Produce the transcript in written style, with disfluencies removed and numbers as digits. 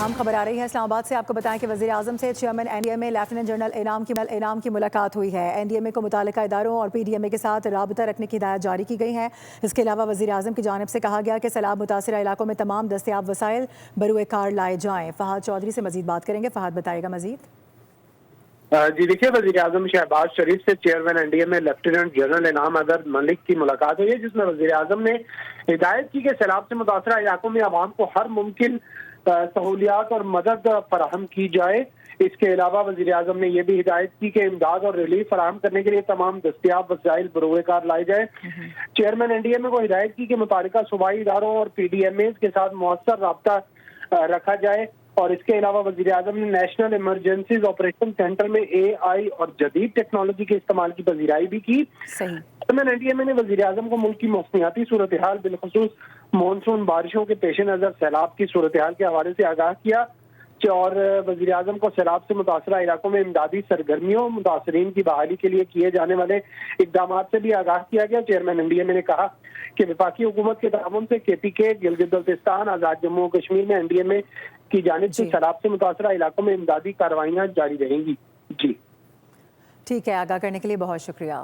اہم خبر آ رہی ہے اسلام آباد سے. آپ کو بتائیں کہ وزیر اعظم سے chairman N D M A lieutenant general Inam کی ملاقات ہوئی ہے. این ڈی ایم اے کو متعلقہ اداروں اور پی ڈی ایم اے کے ساتھ رابطہ رکھنے کی ہدایت جاری کی گئی ہیں. اس کے علاوہ وزیر اعظم کی جانب سے کہا گیا کہ سیلاب متاثرہ علاقوں میں تمام دستیاب وسائل بروئے کار لائے جائیں. فہد چودھری سے مزید بات کریں گے. فہد بتائے گا مزید. جی دیکھیے، وزیر اعظم شہباز شریف سے chairman N D M A lieutenant general Inam Azhar ملک کی ملاقات ہوئی ہے، جس میں وزیر اعظم نے ہدایت کی کہ سیلاب سے متاثرہ علاقوں میں عوام کو ہر ممکن سہولیات اور مدد فراہم کی جائے. اس کے علاوہ وزیر اعظم نے یہ بھی ہدایت کی کہ امداد اور ریلیف فراہم کرنے کے لیے تمام دستیاب وسائل بروئے کار لائے جائیں. چیئرمین این ڈی ایم اے کو ہدایت کی کہ متعلقہ صوبائی اداروں اور پی ڈی ایم اے کے ساتھ مؤثر رابطہ رکھا جائے. اور اس کے علاوہ وزیر اعظم نے نیشنل ایمرجنسیز آپریشن سینٹر میں اے آئی اور جدید ٹیکنالوجی کے استعمال کی پذیرائی بھی کی. چیئرمین این ڈی ایم اے نے وزیر اعظم کو ملک کی موسمیاتی صورتحال بالخصوص مانسون بارشوں کے پیش نظر سیلاب کی صورتحال کے حوالے سے آگاہ کیا اور وزیر اعظم کو سیلاب سے متاثرہ علاقوں میں امدادی سرگرمیوں متاثرین کی بحالی کے لیے کیے جانے والے اقدامات سے بھی آگاہ کیا گیا. چیئرمین این ڈی ایم اے نے کہا کہ وفاقی حکومت کے تعاون سے کے پی کے گلگت بلتستان آزاد جموں و کشمیر میں این ڈی ایم اے کی جانب سے سیلاب سے متاثرہ علاقوں میں امدادی کارروائیاں جاری رہیں گی. جی ٹھیک ہے، آگاہ کرنے کے لیے بہت شکریہ.